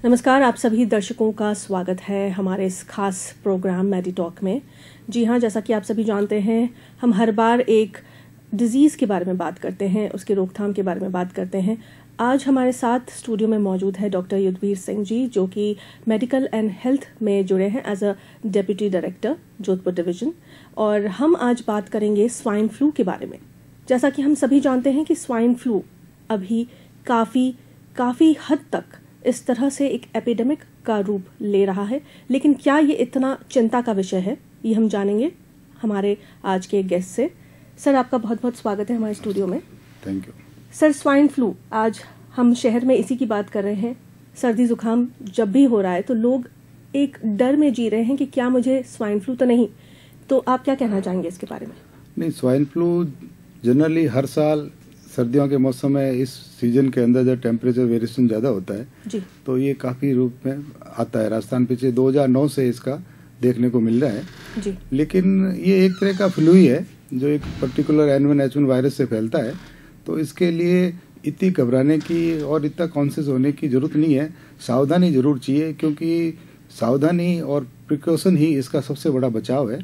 नमस्कार, आप सभी दर्शकों का स्वागत है हमारे इस खास प्रोग्राम मेडिटॉक में। जी हाँ, जैसा कि आप सभी जानते हैं, हम हर बार एक डिज़ीज़ के बारे में बात करते हैं, उसके रोकथाम के बारे में बात करते हैं। आज हमारे साथ स्टूडियो में मौजूद है डॉक्टर युद्धवीर सिंह जी, जो कि मेडिकल एंड हेल्थ में जुड़े हैं as a deputy director Jodhpur division. और हम आज बात करेंगे स्वाइन फ्लू के बारे में। जैसा कि हम सभी जानते हैं कि स्वाइन फ्लू अभी काफ़ी हद तक इस तरह से एक एपिडेमिक का रूप ले रहा है, लेकिन क्या ये इतना चिंता का विषय है, ये हम जानेंगे हमारे आज के गेस्ट से। सर, आपका बहुत बहुत स्वागत है हमारे स्टूडियो में। Thank you sir, swine flu, आज हम शहर में इसी की बात कर रहे हैं। सर्दी जुकाम जब भी हो रहा है तो लोग एक डर में जी रहे हैं कि क्या मुझे स्वाइन फ्लू तो नहीं। तो आप क्या कहना चाहेंगे इसके बारे में? नहीं, स्वाइन फ्लू जनरली हर साल सर्दियों के मौसम में इस सीजन के अंदर जब टेम्परेचर वेरिएशन ज़्यादा होता है जी, तो ये काफ़ी रूप में आता है। राजस्थान पिछले 2009 से इसका देखने को मिल रहा है जी। लेकिन ये एक तरह का फ्लू ही है जो एक पर्टिकुलर N1H1 वायरस से फैलता है। तो इसके लिए इतनी घबराने की और इतना कॉन्शियस होने की जरूरत नहीं है। सावधानी जरूर चाहिए, क्योंकि सावधानी और प्रिकॉशन ही इसका सबसे बड़ा बचाव है।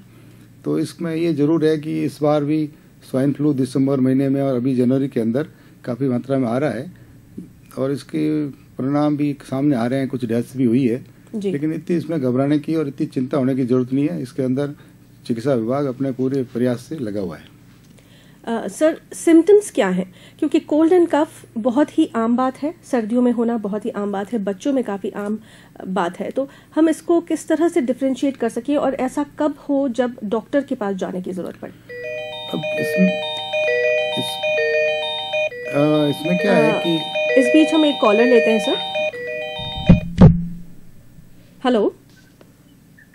तो इसमें ये जरूर है कि इस बार भी स्वाइन फ्लू दिसंबर महीने में और अभी जनवरी के अंदर काफ़ी मात्रा में आ रहा है और इसके परिणाम भी सामने आ रहे हैं। कुछ डेथ्स भी हुई है, लेकिन इतनी इसमें घबराने की और इतनी चिंता होने की जरूरत नहीं है। इसके अंदर चिकित्सा विभाग अपने पूरे प्रयास से लगा हुआ है। सर, सिम्टम्स क्या हैं? क्योंकि कोल्ड एंड कफ बहुत ही आम बात है, सर्दियों में होना बहुत ही आम बात है, बच्चों में काफ़ी आम बात है। तो हम इसको किस तरह से डिफ्रेंशिएट कर सकें और ऐसा कब हो जब डॉक्टर के पास जाने की जरूरत पड़े? अब इसमें क्या है कि इस बीच हम एक कॉलर लेते हैं सर। हेलो।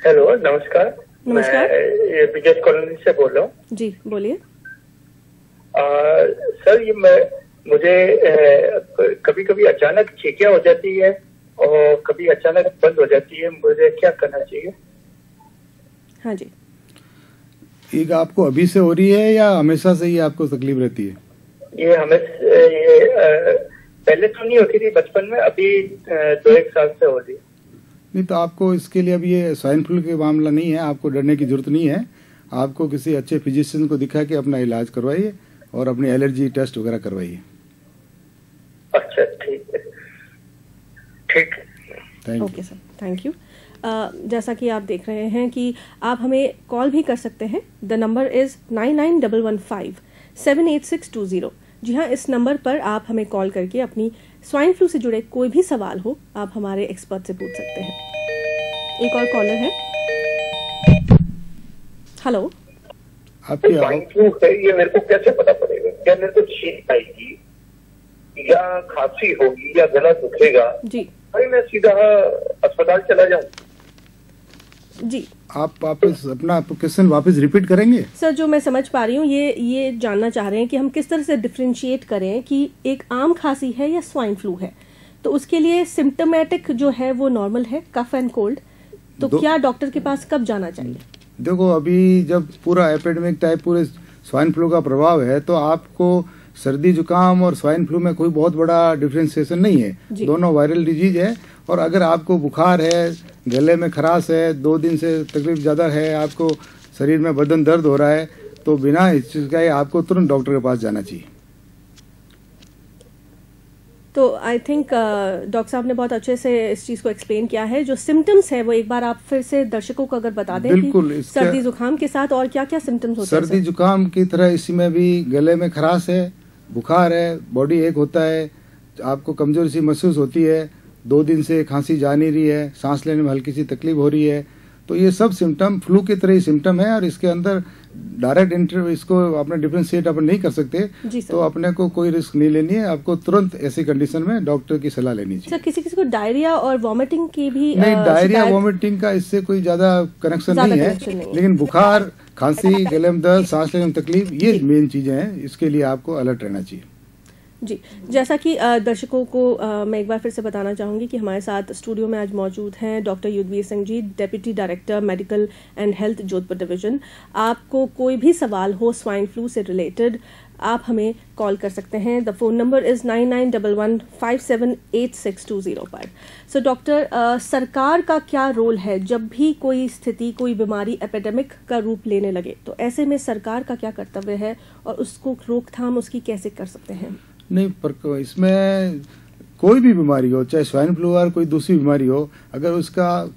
नमस्कार। नमस्कार, मैं बिजनेस कॉलोनी से बोल रहा हूँ। जी बोलिए। सर, ये मुझे कभी कभी अचानक छींकियां हो जाती है और कभी अचानक बंद हो जाती है। मुझे क्या करना चाहिए? हाँ जी। एक आपको अभी से हो रही है या हमेशा से ही आपको तकलीफ रहती है? ये पहले तो नहीं होती थी बचपन में, अभी 2-1 साल से हो रही है। नहीं, तो आपको इसके लिए अभी ये स्वाइन फ्लू का मामला नहीं है, आपको डरने की जरूरत नहीं है। आपको किसी अच्छे फिजिशियन को दिखा के अपना इलाज करवाइए और अपनी एलर्जी टेस्ट वगैरह करवाइए। अच्छा, ठीक है। Thank you. Okay sir, thank you. जैसा कि आप देख रहे हैं कि आप हमें कॉल भी कर सकते हैं। The number is 9911578620। जी हाँ, इस नंबर पर आप हमें कॉल करके अपनी स्वाइन फ्लू से जुड़े कोई भी सवाल हो, आप हमारे एक्सपर्ट से पूछ सकते हैं। एक और कॉलर है। हेलो। आपकी स्वाइन फ्लू है, ये मेरे को कैसे पता पड़ेगा? क्या मेरे को छींक आएगी या खांसी होगी या गला दुखेगा? जी, भाई मैं सीधा अस्पताल चला जाऊँ? जी। आप वापस अपना क्वेश्चन वापस रिपीट करेंगे? सर, जो मैं समझ पा रही हूँ, ये जानना चाह रहे हैं कि हम किस तरह से डिफ्रेंशिएट करें कि एक आम खांसी है या स्वाइन फ्लू है। तो उसके लिए सिम्टोमेटिक जो है वो नॉर्मल है, कफ एंड कोल्ड। तो क्या डॉक्टर के पास कब जाना चाहिए? देखो, अभी जब पूरा एपिडेमिक टाइप पूरे स्वाइन फ्लू का प्रभाव है तो आपको सर्दी जुकाम और स्वाइन फ्लू में कोई बहुत बड़ा डिफ्रेंसिएशन नहीं है। दोनों वायरल डिजीज है। और अगर आपको बुखार है, गले में खराश है, 2 दिन से तकलीफ ज़्यादा है, आपको शरीर में बदन दर्द हो रहा है, तो बिना हिचकिचाए आपको तुरंत डॉक्टर के पास जाना चाहिए। तो आई थिंक डॉक्टर साहब ने बहुत अच्छे से इस चीज़ को एक्सप्लेन किया है। जो सिम्टम्स है वो एक बार आप फिर से दर्शकों को अगर बता दें। बिल्कुल। सर्दी जुकाम के साथ और क्या क्या सिम्टम्स होते हैं? सर्दी जुकाम की तरह इसी में भी गले में खराश है, बुखार है, बॉडी एक होता है, आपको कमजोरी सी महसूस होती है, 2 दिन से खांसी जा नहीं रही है, सांस लेने में हल्की सी तकलीफ हो रही है। तो ये सब सिम्टम फ्लू की तरह ही सिम्टम है और इसके अंदर डायरेक्ट इसको अपने डिफ्रेंशिएट अपन नहीं कर सकते। तो अपने को कोई रिस्क नहीं लेनी है, आपको तुरंत ऐसी कंडीशन में डॉक्टर की सलाह लेनी चाहिए। सर, किसी को डायरिया और वॉमिटिंग की भी नहीं, डायरिया वॉमिटिंग का इससे कोई ज्यादा कनेक्शन नहीं है, लेकिन बुखार, खांसी, गले में दर्द, सांस लेने में तकलीफ, ये मेन चीजें हैं। इसके लिए आपको अलर्ट रहना चाहिए। जी, जैसा कि दर्शकों को मैं एक बार फिर से बताना चाहूँगी कि हमारे साथ स्टूडियो में आज मौजूद हैं doctor Yudhvir Singh ji, deputy director medical and health Jodhpur division. आपको कोई भी सवाल हो स्वाइन फ्लू से रिलेटेड, आप हमें कॉल कर सकते हैं। द फोन नंबर इज़ 9911578620 पर। सो डॉक्टर, सरकार का क्या रोल है जब भी कोई स्थिति, कोई बीमारी एपिडेमिक का रूप लेने लगे, तो ऐसे में सरकार का क्या कर्तव्य है और उसको रोकथाम उसकी कैसे कर सकते हैं? नहीं, पर इसमें कोई भी बीमारी हो, चाहे स्वाइन फ्लू और कोई दूसरी बीमारी हो, अगर उसका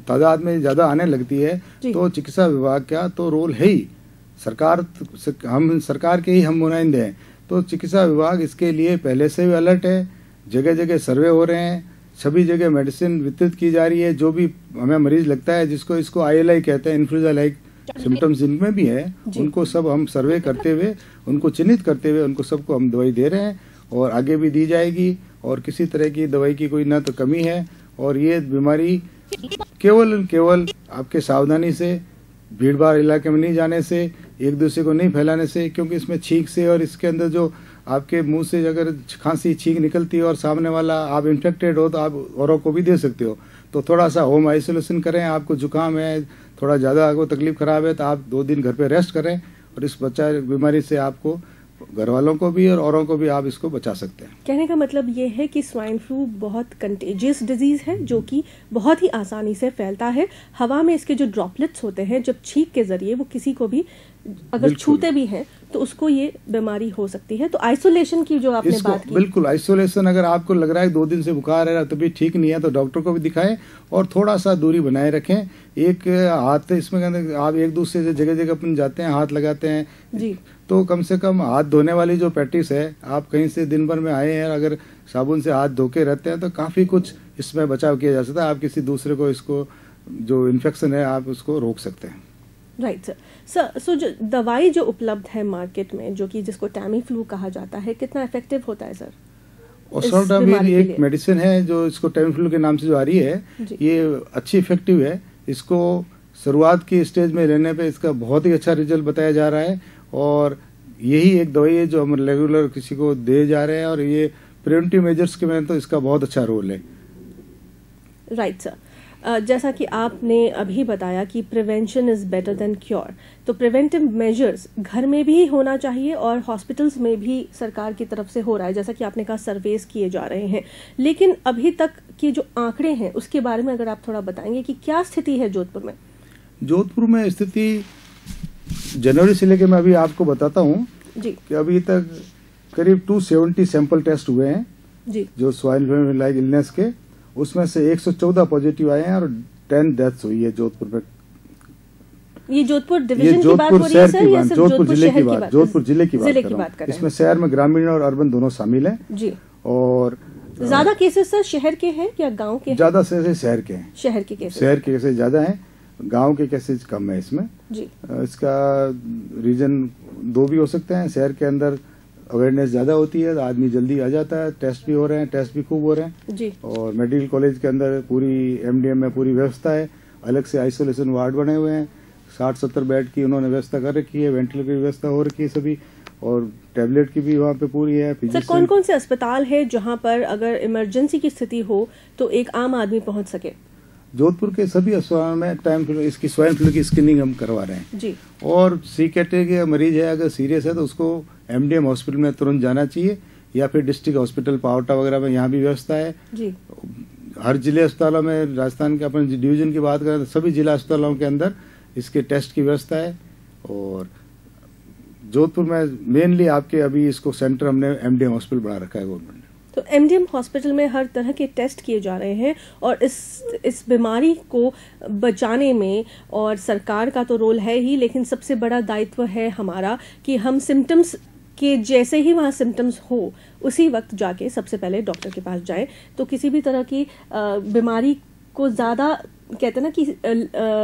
तादाद में ज्यादा आने लगती है तो चिकित्सा विभाग का तो रोल है ही। हम सरकार के ही हम नुमाइंदे हैं, तो चिकित्सा विभाग इसके लिए पहले से भी अलर्ट है। जगह जगह सर्वे हो रहे हैं, सभी जगह मेडिसिन वितरित की जा रही है। जो भी हमें मरीज लगता है, जिसको इसको ILI कहते हैं, इन्फ्लुएंजा लाइक सिम्टम्स जिनमें भी है, उनको सब हम सर्वे करते हुए, उनको चिन्हित करते हुए, उनको सबको हम दवाई दे रहे हैं और आगे भी दी जाएगी। और किसी तरह की दवाई की कोई ना तो कमी है। और ये बीमारी केवल आपके सावधानी से, भीड़ भाड़ इलाके में नहीं जाने से, एक दूसरे को नहीं फैलाने से, क्योंकि इसमें छींक से और इसके अंदर जो आपके मुंह से अगर खांसी छींक निकलती है और सामने वाला आप इन्फेक्टेड हो तो आप औरों को भी दे सकते हो। तो थोड़ा सा होम आइसोलेशन करें। आपको जुकाम है, थोड़ा ज्यादा आपको तकलीफ खराब है, तो आप 2 दिन घर पे रेस्ट करें और इस बीमारी से आपको, घर वालों को भी और औरों को भी आप इसको बचा सकते हैं। कहने का मतलब ये है कि स्वाइन फ्लू बहुत कंटेजियस डिजीज है, जो कि बहुत ही आसानी से फैलता है। हवा में इसके जो ड्रॉपलेट्स होते हैं, जब छींक के जरिए वो किसी को भी अगर छूते भी हैं तो उसको ये बीमारी हो सकती है। तो आइसोलेशन की जो आपने बात की, बिल्कुल आइसोलेशन, अगर आपको लग रहा है 2 दिन से बुखार है तभी ठीक नहीं है तो डॉक्टर को भी दिखाएं और थोड़ा सा दूरी बनाए रखें। एक हाथ इसमें आप एक दूसरे से जगह जगह अपन जाते हैं, हाथ लगाते हैं जी, तो कम से कम हाथ धोने वाली जो प्रैक्टिस है, आप कहीं से दिन भर में आए हैं, अगर साबुन से हाथ धो के रहते हैं तो काफी कुछ इसमें बचाव किया जा सकता है। आप किसी दूसरे को इसको जो इन्फेक्शन है आप उसको रोक सकते हैं। Right sir. सो जो दवाई जो उपलब्ध है मार्केट में, जो कि जिसको टैमी फ्लू कहा जाता है, कितना इफेक्टिव होता है सर? ओसेल्टामिविर एक मेडिसिन है जो इसको टैमी फ्लू के नाम से जो आ रही है, ये अच्छी इफेक्टिव है। इसको शुरुआत की स्टेज में रहने पे इसका बहुत ही अच्छा रिजल्ट बताया जा रहा है और यही एक दवाई है जो हम रेगुलर किसी को दे जा रहे हैं और ये प्रिवेंटिव मेजर्स के में तो इसका बहुत अच्छा रोल है। Right sir. जैसा कि आपने अभी बताया कि prevention is better than cure, तो प्रिवेंटिव मेजर्स घर में भी होना चाहिए और हॉस्पिटल्स में भी सरकार की तरफ से हो रहा है। जैसा कि आपने कहा सर्वेस किए जा रहे हैं, लेकिन अभी तक की जो आंकड़े हैं उसके बारे में अगर आप थोड़ा बताएंगे कि क्या स्थिति है जोधपुर में? जोधपुर में स्थिति जनवरी से लेकर मैं अभी आपको बताता हूँ जी कि अभी तक करीब 270 सैंपल टेस्ट हुए हैं जी, जो स्वाइन फ्लू लाइक इलनेस के। उसमें से 114 पॉजिटिव आए हैं और 10 डेथ्स हुई है जोधपुर में। ये जोधपुर डिवीजन की बात हो रही है सर या सिर्फ जोधपुर जिले की बात? जोधपुर जिले की बात कर रहा हूं। इसमें शहर में ग्रामीण और अर्बन दोनों शामिल हैं जी। और ज्यादा केसेस सर शहर के हैं या गांव के? ज्यादा से शहर के हैं। शहर के केसेस ज्यादा हैं, गांव के केसेस कम है इसमें जी। इसका रीजन 2 भी हो सकते हैं। शहर के अंदर अवेयरनेस ज्यादा होती है, आदमी जल्दी आ जाता है, टेस्ट भी हो रहे हैं, टेस्ट भी खूब हो रहे हैं जी। और मेडिकल कॉलेज के अंदर पूरी MDM में पूरी व्यवस्था है, अलग से आइसोलेशन वार्ड बने हुए हैं, 60-70 बेड की उन्होंने व्यवस्था कर रखी है, वेंटिलेटर की व्यवस्था हो रखी है सभी, और टैबलेट की भी वहाँ पे पूरी है। सर कौन कौन से अस्पताल है जहाँ पर अगर इमरजेंसी की स्थिति हो तो एक आम आदमी पहुँच सके? जोधपुर के सभी अस्पतालों में इसकी स्वाइन फ्लू की स्क्रीनिंग हम करवा रहे हैं जी। और C कैटेगरी का मरीज है, अगर सीरियस है तो उसको MDM हॉस्पिटल में तुरंत जाना चाहिए या फिर डिस्ट्रिक्ट हॉस्पिटल पावटा वगैरह में, यहाँ भी व्यवस्था है जी। हर जिले अस्पतालों में, राजस्थान के अपने डिवीजन की बात करें तो सभी जिला अस्पतालों के अंदर इसके टेस्ट की व्यवस्था है। और जोधपुर में मेनली आपके अभी इसको सेंटर हमने MDM हॉस्पिटल बना रखा है गवर्नमेंट ने। तो MDM हॉस्पिटल में हर तरह के टेस्ट किए जा रहे हैं और इस बीमारी को बचाने में और सरकार का तो रोल है ही, लेकिन सबसे बड़ा दायित्व है हमारा कि हम सिम्टम्स के जैसे ही वहाँ सिम्टम्स हो उसी वक्त जाके सबसे पहले डॉक्टर के पास जाए, तो किसी भी तरह की बीमारी को ज्यादा कहते हैं ना कि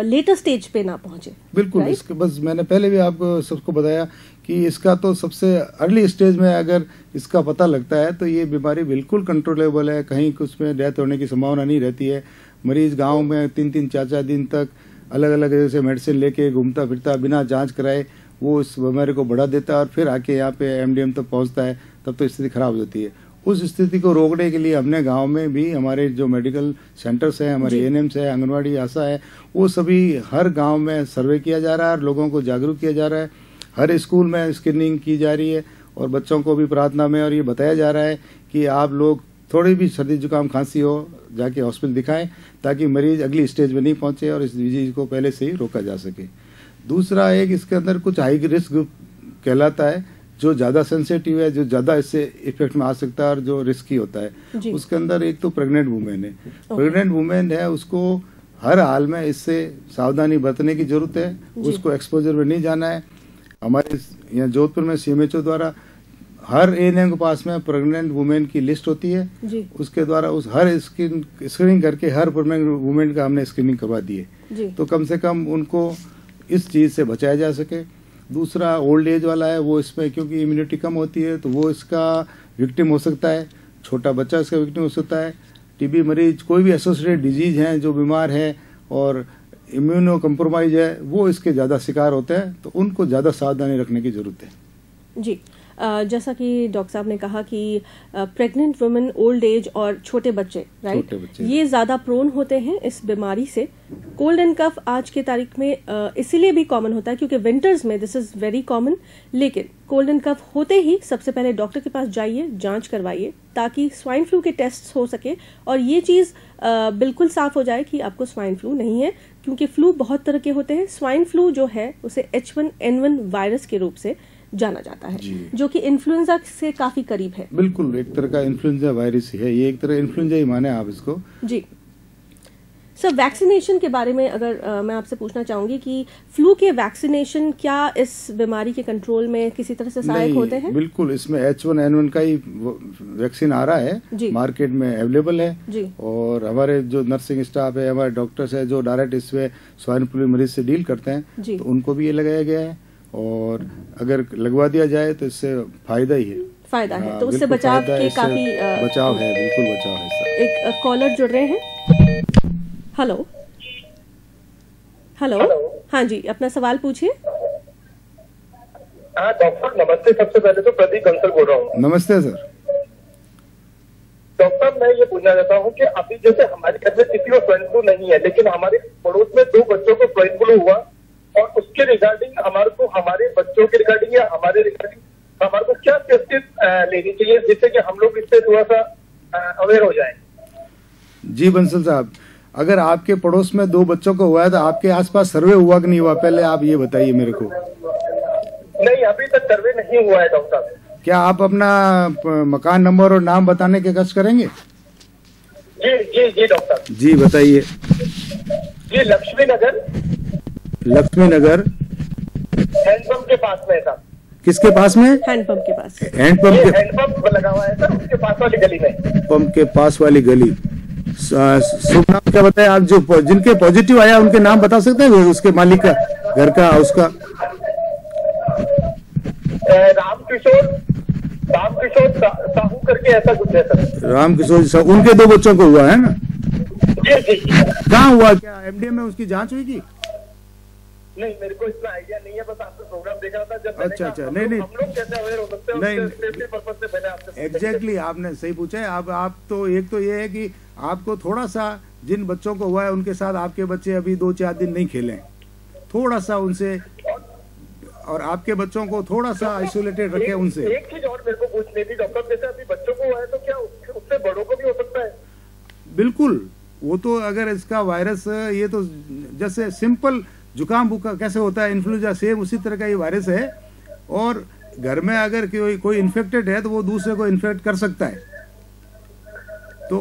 लेटर स्टेज पे ना पहुंचे। बिल्कुल, इसके बस मैंने पहले भी आपको सबको बताया कि इसका तो सबसे अर्ली स्टेज में अगर इसका पता लगता है तो ये बीमारी बिल्कुल कंट्रोलेबल है, कहीं कुछ में डेथ होने की संभावना नहीं रहती है। मरीज गांव में 3-3, 4-4 दिन तक अलग अलग जैसे मेडिसिन लेके घूमता फिरता बिना जांच कराए वो इस बीमारी को बढ़ा देता है और फिर आके यहाँ पे MDM तक पहुंचता है, तब तो स्थिति खराब हो जाती है। उस स्थिति को रोकने के लिए हमने गांव में भी हमारे जो मेडिकल सेंटर्स हैं, हमारे ANMs है, आंगनवाड़ी, आशा है, वो सभी हर गांव में सर्वे किया जा रहा है और लोगों को जागरूक किया जा रहा है। हर स्कूल में स्क्रीनिंग की जा रही है और बच्चों को भी प्रार्थना में और ये बताया जा रहा है कि आप लोग थोड़ी भी सर्दी जुकाम खांसी हो जाके हॉस्पिटल दिखाएं ताकि मरीज अगली स्टेज में नहीं पहुंचे और इस डिजीज को पहले से ही रोका जा सके। दूसरा एक इसके अंदर कुछ हाई रिस्क ग्रुप कहलाता है जो ज़्यादा सेंसिटिव है, जो ज़्यादा इससे इफेक्ट में आ सकता है और जो रिस्की होता है। उसके अंदर एक तो प्रेग्नेंट वुमेन है। प्रेग्नेंट वुमेन है उसको हर हाल में इससे सावधानी बरतने की जरूरत है, उसको एक्सपोजर में नहीं जाना है। हमारे यहाँ जोधपुर में CMHO द्वारा हर एएनएम के पास में प्रेग्नेंट वुमेन की लिस्ट होती है, उसके द्वारा उस हर स्क्रीनिंग करके हर प्रेग्नेंट वुमेन का हमने स्क्रीनिंग करवा दी है, तो कम से कम उनको इस चीज से बचाया जा सके। दूसरा ओल्ड एज वाला है, वो इसमें क्योंकि इम्यूनिटी कम होती है तो वो इसका विक्टिम हो सकता है, छोटा बच्चा इसका विक्टिम हो सकता है। टीबी मरीज, कोई भी एसोसिएटेड डिजीज है जो बीमार है और इम्यूनो कम्प्रोमाइज है, वो इसके ज्यादा शिकार होते हैं, तो उनको ज्यादा सावधानी रखने की जरूरत है। जी, जैसा कि डॉक्टर साहब ने कहा कि प्रेग्नेंट वुमेन, ओल्ड एज और छोटे बच्चे, राइट, ये ज्यादा प्रोन होते हैं इस बीमारी से। कोल्ड एंड कफ आज के तारीख में इसीलिए भी कॉमन होता है क्योंकि विंटर्स में दिस इज वेरी कॉमन, लेकिन कोल्ड एंड कफ होते ही सबसे पहले डॉक्टर के पास जाइए, जांच करवाइए ताकि स्वाइन फ्लू के टेस्ट हो सके और ये चीज बिल्कुल साफ हो जाए कि आपको स्वाइन फ्लू नहीं है, क्योंकि फ्लू बहुत तरह के होते हैं। स्वाइन फ्लू जो है उसे H1N1 वायरस के रूप से जाना जाता है, जो कि इन्फ्लुएंजा से काफी करीब है। बिल्कुल, एक तरह का इन्फ्लुएंजा वायरस ही है, ये एक तरह इन्फ्लुएंजा ही माने आप इसको। जी सर, वैक्सीनेशन के बारे में अगर मैं आपसे पूछना चाहूंगी कि फ्लू के वैक्सीनेशन क्या इस बीमारी के कंट्रोल में किसी तरह से सहायक होते हैं? बिल्कुल, इसमें H1N1 का ही वैक्सीन आ रहा है, मार्केट में अवेलेबल है जी। और हमारे जो नर्सिंग स्टाफ है, हमारे डॉक्टर्स है जो डायरेक्ट इसमें स्वाइन फ्लू मरीज से डील करते हैं, तो उनको भी ये लगाया गया है और अगर लगवा दिया जाए तो इससे फायदा ही है। फायदा है, तो उससे बचाव के काफी बचाव है, बिल्कुल बचाव है सर। एक कॉलर जुड़ रहे हैं। हेलो हेलो, हाँ जी, अपना सवाल पूछिए। हाँ डॉक्टर नमस्ते, सबसे पहले तो प्रदीप बंसल बोल रहा हूँ। नमस्ते सर। डॉक्टर मैं ये पूछना चाहता हूँ कि अभी जैसे हमारे घर में किसी को स्वाइन फ्लू नहीं है, लेकिन हमारे पड़ोस में 2 बच्चों को स्वाइन फ्लू हुआ और उसके रिगार्डिंग हमारे बच्चों के रिगार्डिंग या हमारे रिगार्डिंग हमारे को क्या सेफ्टी लेनी चाहिए जिससे कि हम लोग इससे थोड़ा सा अवेयर हो जाए? जी बंसल साहब, अगर आपके पड़ोस में 2 बच्चों को हुआ है तो आपके आसपास सर्वे हुआ कि नहीं हुआ, पहले आप ये बताइए मेरे को। नहीं, अभी तक सर्वे नहीं हुआ है डॉक्टर साहब। क्या आप अपना मकान नंबर और नाम बताने के कष्ट करेंगे? जी जी जी डॉक्टर जी बताइए। जी लक्ष्मी नगर हैंडपंप के पास में है सर। किसके पास में? हैंडपंप के पास। हैंडपंप लगा हुआ है सर, उसके पास वाली गली में। पंप के पास वाली गली। शुभ नाम क्या बताया आप? जो जिनके पॉजिटिव आया उनके नाम बता सकते हैं, उसके मालिक का, घर का, उसका? रामकिशोर साहू करके ऐसा कुछ है सर। रामकिशोर साहू, उनके 2 बच्चों को हुआ है ना? जी जी। कहाँ हुआ? क्या MDM में उसकी जांच हुई थी? नहीं, मेरे को इतना आइडिया नहीं है, बस आपका प्रोग्राम देख रहा था जब। अच्छा, नहीं हम लोग कैसे अवेयर हो सकते हैं नहीं, सेफ्टी पर्पस से मैंने आपसे एग्जैक्टली आपने सही पूछा है। आप तो एक तो ये है कि आपको थोड़ा सा जिन बच्चों को हुआ है उनके साथ आपके बच्चे अभी 2-4 दिन नहीं खेलें, थोड़ा सा उनसे, और आपके बच्चों को थोड़ा सा आइसोलेटेड रखें उनसे। एक चीज और मेरे को पूछनी थी डॉक्टर, जैसे अभी बच्चों को हुआ है तो क्या उससे बड़ों को भी हो सकता है? बिल्कुल, वो तो अगर इसका वायरस, ये तो जैसे सिंपल जुकाम बुखार कैसे होता है, इन्फ्लुएंजा, सेम उसी तरह का ये वायरस है। और घर में अगर कोई इन्फेक्टेड है तो वो दूसरे को इन्फेक्ट कर सकता है। तो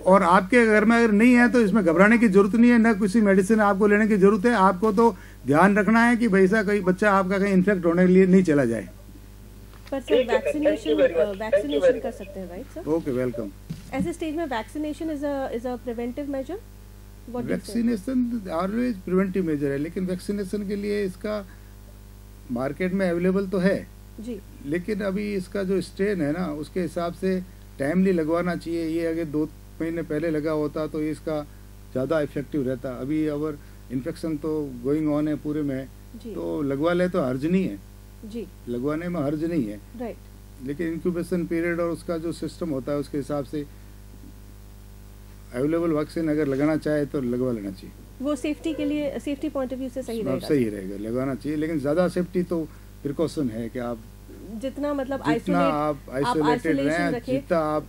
और आपके घर में अगर नहीं है तो इसमें घबराने की जरूरत नहीं है, ना किसी मेडिसिन आपको लेने की जरूरत है। आपको तो ध्यान रखना है कि भाई कोई बच्चा आपका कहीं इन्फेक्ट होने के लिए नहीं चला जाए। पर सर वैक्सीनेशन कर सकते हैं, राइट सर? Okay, welcome. ऐसे स्टेज में vaccination is a preventive major? Vaccination always preventive measure है, लेकिन वैक्सीनेशन के लिए इसका मार्केट में अवेलेबल तो है जी, लेकिन अभी इसका जो स्ट्रेन है ना उसके हिसाब से टाइमली लगवाना चाहिए। ये अगर 2 महीने पहले लगा होता तो इसका ज़्यादा इफेक्टिव रहता। अभी अगर इन्फेक्शन तो गोइंग ऑन है पूरे में, तो लगवा ले तो हर्ज नहीं है जी, लगवाने में हर्ज नहीं है, राइट। लेकिन इंक्यूबेशन पीरियड और उसका जो सिस्टम होता है उसके हिसाब से अवेलेबल वैक्सीन अगर लगाना चाहे तो लगवा लेना चाहिए। वो सेफ्टी के लिए, सेफ्टी पॉइंट ऑफ व्यू से सही रहेगा। सही रहेगा, लगाना चाहिए, लेकिन ज़्यादा सेफ्टी तो प्रिकॉशन है कि आप जितना मतलब जितना आप आइसोलेटेड रहें, जितना आप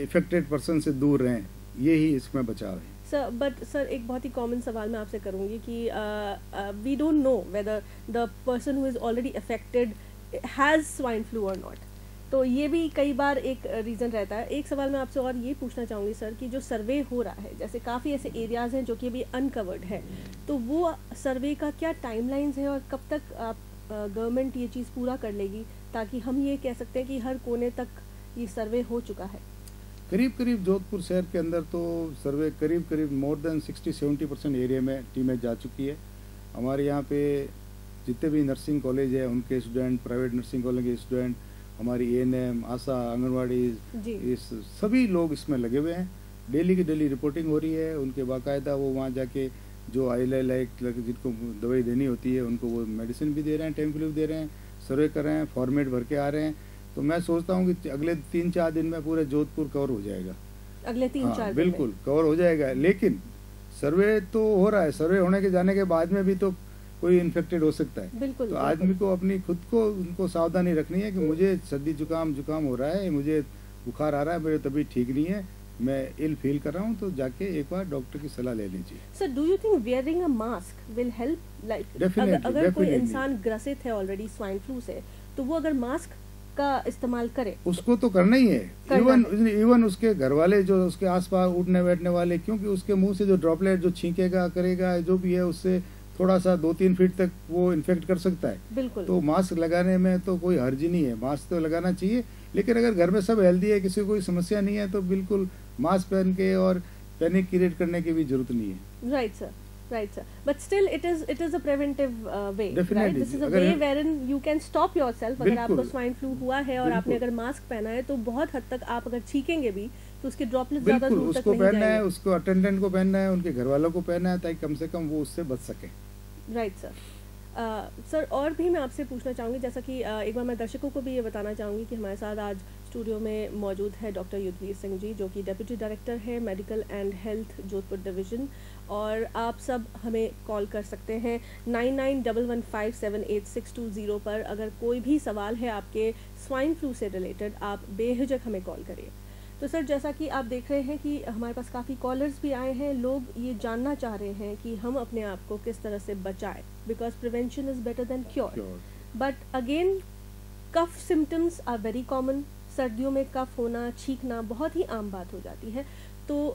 इफेक्टेड पर्सन से दूर रहें, यही इसमें बचाव है। सर बट सर एक बहुत ही कॉमन सवाल मैं आपसे करूंगी कि we don't know whether the person who is already affected has swine flu और नॉट, तो ये भी कई बार एक रीज़न रहता है। एक सवाल मैं आपसे और ये पूछना चाहूँगी सर कि जो सर्वे हो रहा है, जैसे काफ़ी ऐसे एरियाज़ हैं जो कि अभी अनकवर्ड है, तो वो सर्वे का क्या टाइमलाइंस है और कब तक आप गवर्नमेंट ये चीज़ पूरा कर लेगी ताकि हम ये कह सकते हैं कि हर कोने तक ये सर्वे हो चुका है? करीब जोधपुर शहर के अंदर तो सर्वे करीब मोर देन 60-70% एरिया में टीमें जा चुकी है। हमारे यहाँ पे जितने भी नर्सिंग कॉलेज है उनके स्टूडेंट, प्राइवेट नर्सिंग कॉलेज के स्टूडेंट, हमारी ANM, आशा, आंगनवाड़ी, इस सभी लोग इसमें लगे हुए हैं। डेली की डेली रिपोर्टिंग हो रही है, उनके बाकायदा वो वहाँ जाके जो लाइक जिनको दवाई देनी होती है उनको वो मेडिसिन भी दे रहे हैं, टेम्पलेट भी दे रहे हैं, सर्वे कर रहे हैं, फॉर्मेट भर के आ रहे हैं। तो मैं सोचता हूँ कि अगले 3-4 दिन में पूरे जोधपुर कवर हो जाएगा। अगले 3-4 दिन बिल्कुल कवर हो जाएगा, लेकिन सर्वे तो हो रहा है, सर्वे होने के जाने के बाद में भी तो कोई इन्फेक्टेड हो सकता है। बिल्कुल, तो आदमी को अपनी खुद को उनको सावधानी रखनी है कि मुझे सर्दी जुकाम हो रहा है, मुझे बुखार आ रहा है, मेरी तबीयत ठीक नहीं है, मैं इल फील कर रहा हूँ, तो जाके एक बार डॉक्टर की सलाह ले लीजिए। Sir do you think wearing a mask will help? Like अगर कोई इंसान ग्रसित है ऑलरेडी स्वाइन फ्लू से, तो वो अगर मास्क का इस्तेमाल करे, उसको तो करना ही है। इवन उसके घर वाले जो उसके आसपास उठने बैठने वाले, क्योंकि उसके मुंह से जो ड्रॉपलेट जो छींकेगा करेगा जो भी है, उससे थोड़ा सा 2-3 फीट तक वो इन्फेक्ट कर सकता है। बिल्कुल। तो मास्क लगाने में तो कोई हर्ज नहीं है, मास्क तो लगाना चाहिए, लेकिन अगर घर में सब हेल्दी है, किसी को कोई समस्या नहीं है, तो बिल्कुल मास्क पहन के और पैनिक क्रिएट करने की भी जरूरत नहीं है। Right sir, but still it is a preventive way, right? This is a way wherein you can stop yourself. अगर आपको स्वाइन फ्लू हुआ है और आपने अगर मास्क पहना है, तो बहुत हद तक आप अगर छींकेंगे भी तो उसके ड्रॉपलेट्स ज्यादा दूर तक नहीं पहनना है, उसको अटेंडेंट को पहनना है, उनके घर वालों को पहनना है, ताकि कम से कम वो उससे बच सके। Right sir. सर और भी मैं आपसे पूछना चाहूँगी, जैसा कि एक बार मैं दर्शकों को भी ये बताना चाहूँगी कि हमारे साथ आज स्टूडियो में मौजूद है डॉक्टर युद्धवीर सिंह जी, जो कि डेप्यूटी डायरेक्टर है medical and health Jodhpur division, और आप सब हमें कॉल कर सकते हैं 9911578620 पर। अगर कोई भी सवाल है आपके स्वाइन फ्लू से रिलेटेड, आप बेहिचक हमें कॉल करिए। तो सर जैसा कि आप देख रहे हैं कि हमारे पास काफ़ी कॉलर्स भी आए हैं, लोग ये जानना चाह रहे हैं कि हम अपने आप को किस तरह से बचाएं, because prevention is better than cure. But again cough symptoms are very common. सर्दियों में कफ होना, छींकना बहुत ही आम बात हो जाती है। तो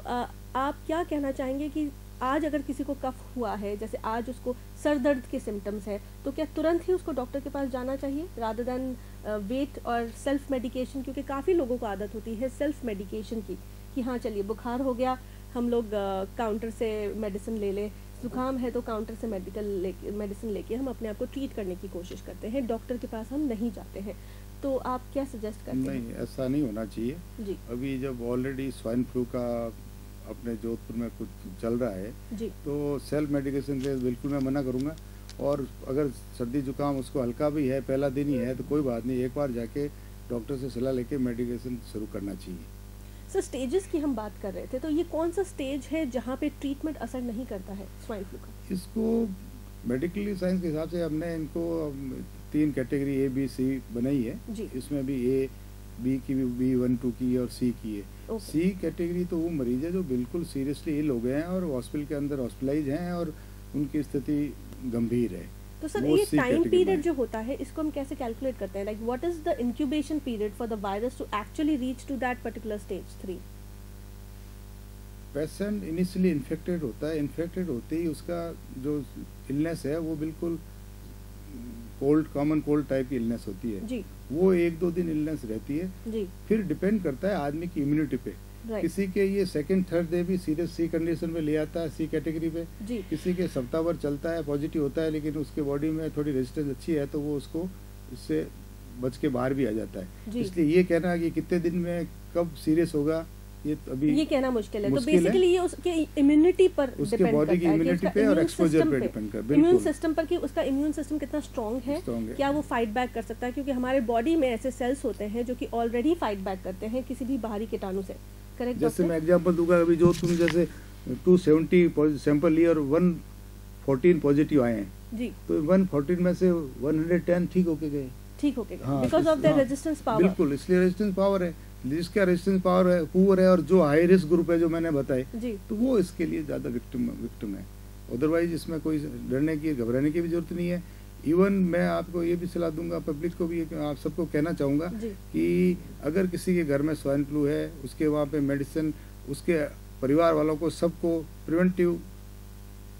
आप क्या कहना चाहेंगे कि आज अगर किसी को कफ हुआ है, जैसे आज उसको सर दर्द के सिम्टम्स है, तो क्या तुरंत ही उसको डॉक्टर के पास जाना चाहिए रादर देन वेट और सेल्फ मेडिकेशन? क्योंकि काफ़ी लोगों को आदत होती है सेल्फ मेडिकेशन की, कि हाँ चलिए बुखार हो गया, हम लोग काउंटर से मेडिसिन ले लें, जुकाम है तो काउंटर से मेडिसिन लेके हम अपने आप को ट्रीट करने की कोशिश करते हैं, डॉक्टर के पास हम नहीं जाते हैं। तो आप क्या सजेस्ट करते हैं? नहीं, ऐसा नहीं होना चाहिए जी। अभी जब ऑलरेडी स्वाइन फ्लू का अपने जोधपुर में कुछ चल रहा है जी। तो सेल्फ मेडिकेशन से बिल्कुल मैं मना करूंगा। और अगर सर्दी जुकाम उसको हल्का भी है, पहला दिन ही है, तो कोई बात नहीं, एक बार जाके डॉक्टर से सलाह लेके मेडिकेशन शुरू करना चाहिए। सर स्टेजेस की हम बात कर रहे थे, तो ये कौन सा स्टेज है जहाँ पे ट्रीटमेंट असर नहीं करता है स्वाइन फ्लू का? इसको मेडिकली साइंस के हिसाब से हमने इनको 3 कैटेगरी A, B, C बनाई है। इसमें भी A, B की भी B1, 2 की और C की है। C कैटेगरी तो वो मरीज है जो बिल्कुल सीरियसली इल हो गए हैं और हॉस्पिटल के अंदर हॉस्पिटलाइज हैं और उनकी स्थिति गंभीर है। तो सर ये टाइम पीरियड जो होता है, इसको हम कैसे कैलकुलेट करते हैं? Like what is the incubation period for the virus to actually reach to that particular stage 3? Patient initially infected होता है, इन्फेक्टेड होते ही उसका जो इलनेस है वो बिल्कुल कॉमन कोल्ड टाइप की इलनेस होती है जी। वो 1-2 दिन इलनेस रहती है जी। फिर डिपेंड करता है आदमी की इम्यूनिटी पे। किसी के ये 2nd-3rd डे भी सीरियस C कंडीशन में ले आता है, C कैटेगरी पे। किसी के सप्ताह भर चलता है, पॉजिटिव होता है, लेकिन उसके बॉडी में थोड़ी रेजिस्टेंस अच्छी है तो वो उसको इससे बच के बाहर भी आ जाता है। इसलिए ये कहना कि कितने दिन में कब सीरियस होगा ये अभी ये कहना मुश्किल है। तो बेसिकली ये उसके इम्यूनिटी पर उसके बॉडी की इम्यूनिटी पे और एक्सपोजर पे डिपेंड करता है, इम्यून सिस्टम पर कि उसका इम्यून सिस्टम कितना स्ट्रांग है, क्या वो फाइट बैक कर सकता है, क्योंकि हमारे बॉडी में ऐसे सेल्स होते हैं जो कि ऑलरेडी फाइट बैक करते हैं किसी भी बाहरी कीटाणु से। करेक्ट? जैसे मैं एग्जांपल दूंगा, अभी जो तुम जैसे 270 सैंपल लिए और 114 पॉजिटिव आए हैं। जी, तो 114 में से 110 ठीक होके गए। ठीक हो गया हाँ, बिकॉज ऑफ द हाँ, रेजिस्टेंस पावर। बिल्कुल, इसलिए रेजिस्टेंस पावर है, जिसका रेजिस्टेंस पावर है पुअर है और जो हाई रिस्क ग्रुप है जो मैंने बताए, जी, तो वो इसके लिए ज़्यादा विक्टिम है। अदरवाइज इसमें कोई डरने की घबराने की भी जरूरत नहीं है। इवन मैं आपको ये भी सलाह दूंगा, पब्लिक को भी आप सबको कहना चाहूँगा जी, कि अगर किसी के घर में स्वाइन फ्लू है, उसके वहाँ पे मेडिसिन, उसके परिवार वालों को सबको प्रिवेंटिव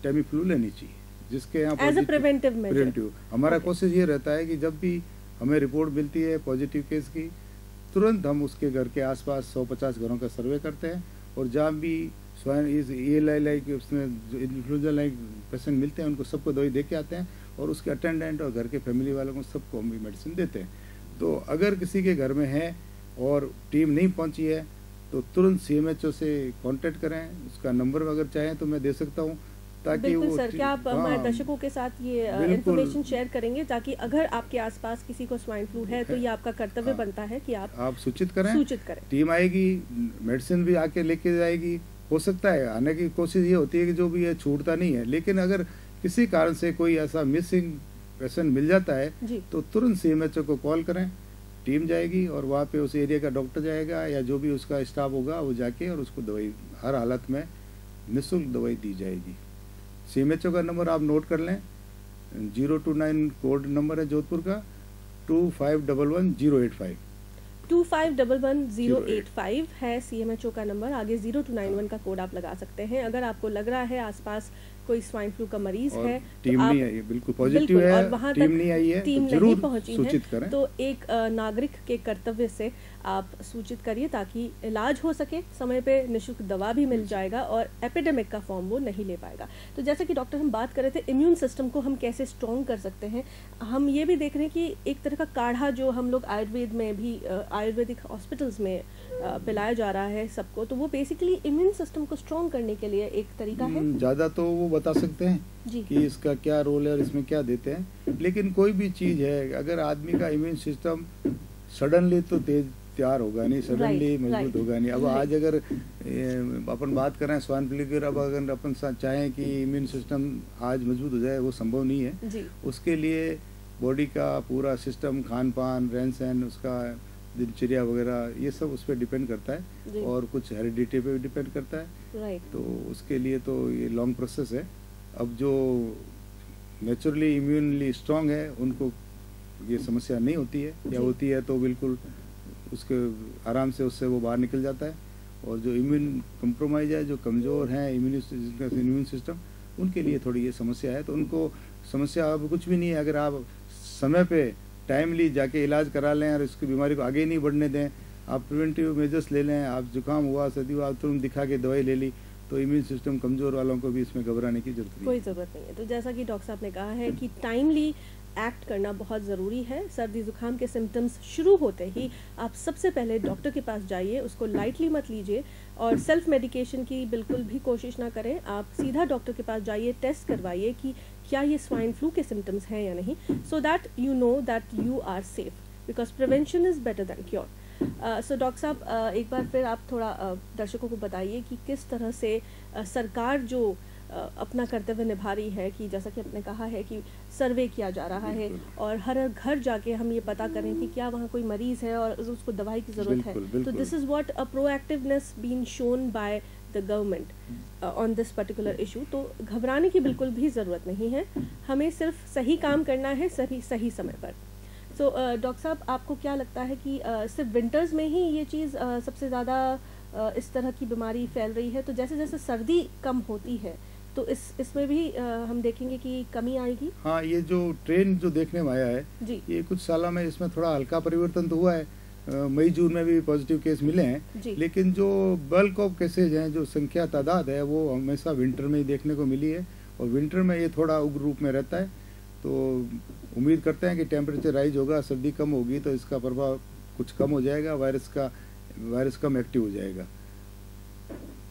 टेमीफ्लू लेनी चाहिए, जिसके यहाँ as a preventive measure. Preventive हमारा Okay. कोशिश ये रहता है कि जब भी हमें रिपोर्ट मिलती है पॉजिटिव केस की, तुरंत हम उसके घर के आसपास 150 घरों का सर्वे करते हैं, और जहाँ भी स्वाइन ये लाइक उसमें जो इन्फ्लुएंजा लाइक पेशेंट मिलते हैं उनको सबको दवाई दे के आते हैं, और उसके अटेंडेंट और घर के फैमिली वालों को सबको हम भी मेडिसिन देते हैं। तो अगर किसी के घर में है और टीम नहीं पहुंची है तो तुरंत CMHO से कांटेक्ट करें। उसका नंबर अगर चाहें तो मैं दे सकता हूं, ताकि बिल्कुल वो सर, क्या आप हमारे दर्शकों के साथ ये बिल्कुल। इन्फॉर्मेशन शेयर करेंगे, ताकि अगर आपके आसपास किसी को स्वाइन फ्लू है तो ये आपका कर्तव्य बनता है कि आप सूचित करें। सूचित करें। टीम आएगी, मेडिसिन भी आके लेके जाएगी। हो सकता है, आने की कोशिश ये होती है कि जो भी है छूटता नहीं है, लेकिन अगर किसी कारण से कोई ऐसा मिसिंग पेशेंट मिल जाता है जी, तो तुरंत CMHO को कॉल करें, टीम जाएगी और वहाँ पे उस एरिया का डॉक्टर जाएगा या जो भी उसका स्टाफ होगा वो जाके और उसको दवाई हर हालत में निःशुल्क दवाई दी जाएगी। CMHO का नंबर आप नोट कर लें, 029 कोड नंबर है जोधपुर का, 2511 2511 है CMHO का नंबर। आगे 0291 का कोड आप लगा सकते हैं। अगर आपको लग रहा है आसपास कोई स्वाइन फ्लू का मरीज और है, टीम तो आप नहीं आई है, बिल्कुल पॉजिटिव है, और वहां टीम तक नहीं आई है टीम तो नहीं जरूर पहुंची सूचित है, करें। तो एक नागरिक के कर्तव्य से आप सूचित करिए, ताकि इलाज हो सके, समय पे निःशुल्क दवा भी मिल जाएगा और एपिडेमिक का फॉर्म वो नहीं ले पाएगा। तो जैसे कि डॉक्टर हम बात कर रहे थे इम्यून सिस्टम को हम कैसे स्ट्रॉन्ग कर सकते हैं, हम ये भी देख रहे हैं कि एक तरह का काढ़ा जो हम लोग आयुर्वेद में भी आयुर्वेदिक हॉस्पिटल्स में पिलाया जा रहा है सबको, तो वो बेसिकली इम्यून सिस्टम को स्ट्रॉन्ग करने के लिए एक तरीका है। ज्यादा तो वो बता सकते हैं जी, कि इसका क्या रोल है और इसमें क्या देते हैं, लेकिन कोई भी चीज है अगर आदमी का इम्यून सिस्टम सडनली तो तैयार होगा नहीं, सडनली मजबूत right. होगा नहीं। अब आज अगर अपन बात कर रहे हैं स्वाइन फ्लू की, अब अगर अपन चाहें कि इम्यून सिस्टम आज मजबूत हो जाए, वो संभव नहीं है। जी, उसके लिए बॉडी का पूरा सिस्टम, खान पान, रहन सहन, उसका दिनचर्या वगैरह, ये सब उस पर डिपेंड करता जी। है, और कुछ हेरिडिटी पे भी डिपेंड करता है। राइट, तो उसके लिए तो ये लॉन्ग प्रोसेस है। अब जो नेचुरली इम्यूनली स्ट्रांग है उनको ये समस्या नहीं होती है, या जी। होती है तो बिल्कुल उसके आराम से उससे वो बाहर निकल जाता है। और जो इम्यून कंप्रोमाइज है, जो कमज़ोर हैं इम्यून सिस्टम, उनके लिए थोड़ी ये समस्या है। तो उनको समस्या अब कुछ भी नहीं है, अगर आप समय पे टाइमली जाके इलाज करा लें और इसकी बीमारी को आगे नहीं बढ़ने दें, आप प्रिवेंटिव मेजर्स ले लें, आप जुकाम हुआ, सर्दी हुआ, तुरंत दिखा के दवाई ले ली, तो इम्यून सिस्टम कमज़ोर वालों को भी इसमें घबराने की जरूरत नहीं कोई है। ज़रूरत नहीं है। तो जैसा कि डॉक्टर साहब ने कहा है कि टाइमली एक्ट करना बहुत ज़रूरी है। सर्दी ज़ुकाम के सिम्टम्स शुरू होते ही आप सबसे पहले डॉक्टर के पास जाइए, उसको लाइटली मत लीजिए और सेल्फ मेडिकेशन की बिल्कुल भी कोशिश ना करें। आप सीधा डॉक्टर के पास जाइए, टेस्ट करवाइए कि क्या ये स्वाइन फ्लू के सिम्टम्स हैं या नहीं, so that you know that you are safe, because prevention is better than cure. So doctor साहब, एक बार फिर आप थोड़ा दर्शकों को बताइए कि किस तरह से सरकार जो अपना कर्तव्य निभा रही है, कि जैसा कि आपने कहा है कि सर्वे किया जा रहा है और हर घर जाके हम ये पता करें कि क्या वहाँ कोई मरीज़ है और उसको दवाई की ज़रूरत है। तो this is what a proactiveness been shown by the government on this particular issue. तो घबराने की बिल्कुल भी ज़रूरत नहीं है, हमें सिर्फ सही काम करना है सही समय पर। तो डॉक्टर साहब, आपको क्या लगता है कि सिर्फ विंटर्स में ही ये चीज़ सबसे ज़्यादा इस तरह की बीमारी फैल रही है? तो जैसे जैसे सर्दी कम होती है तो इसमें भी हम देखेंगे कि कमी आएगी? हाँ, ये जो ट्रेंड जो देखने में आया है जी, ये कुछ सालों में इसमें थोड़ा हल्का परिवर्तन तो हुआ है। मई जून में भी पॉजिटिव केस मिले हैं, जी, लेकिन जो बल्क ऑफ केसेज हैं, जो संख्या तादाद है, वो हमेशा विंटर में ही देखने को मिली है। और विंटर में ये थोड़ा उग्र रूप में रहता है। तो उम्मीद करते हैं कि टेम्परेचर राइज होगा, सर्दी कम होगी तो इसका प्रभाव कुछ कम हो जाएगा, वायरस कम एक्टिव हो जाएगा।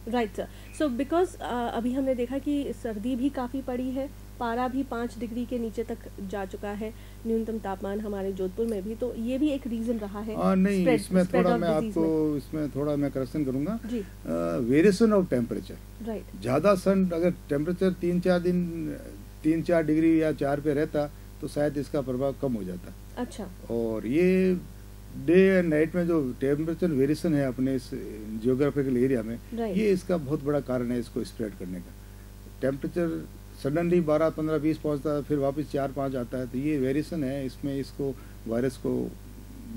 Right sir. सो बिकॉज अभी हमने देखा कि सर्दी भी काफ़ी पड़ी है पारा भी 5 डिग्री के नीचे तक जा चुका है, न्यूनतम तापमान हमारे जोधपुर में भी, तो ये भी एक रीजन रहा है। नहीं, इसमें थोड़ा मैं आपको इसमें थोड़ा मैं करेक्शन करूंगा जी। Variation of temperature, right. ज़्यादा सन अगर टेम्परेचर 3-4 डिग्री या 4 पे रहता तो शायद इसका प्रभाव कम हो जाता। अच्छा। और ये डे एंड नाइट में जो टेम्परेचर वेरिएशन है अपने इस जियोग्राफिकल एरिया में, ये इसका बहुत बड़ा कारण है इसको स्प्रेड करने का। टेम्परेचर सडनली 12, 15, 20 पहुंचता है, फिर वापस 4-5 आता है, तो ये वेरिएशन है इसमें, इसको वायरस को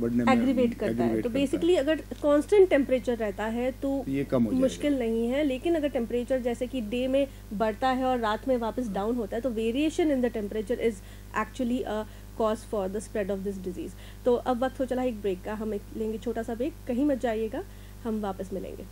बढ़ने में एग्रीवेट करता है। तो बेसिकली अगर कांस्टेंट टेम्परेचर रहता है तो ये कम हो मुश्किल नहीं है, लेकिन अगर टेम्परेचर जैसे कि डे में बढ़ता है और रात में वापस डाउन होता है, तो variation in the temperature is actually a cause for the spread of this disease. तो अब वक्त हो चला एक ब्रेक का, हम लेंगे छोटा सा ब्रेक, कहीं मत जाइएगा, हम वापस मिलेंगे।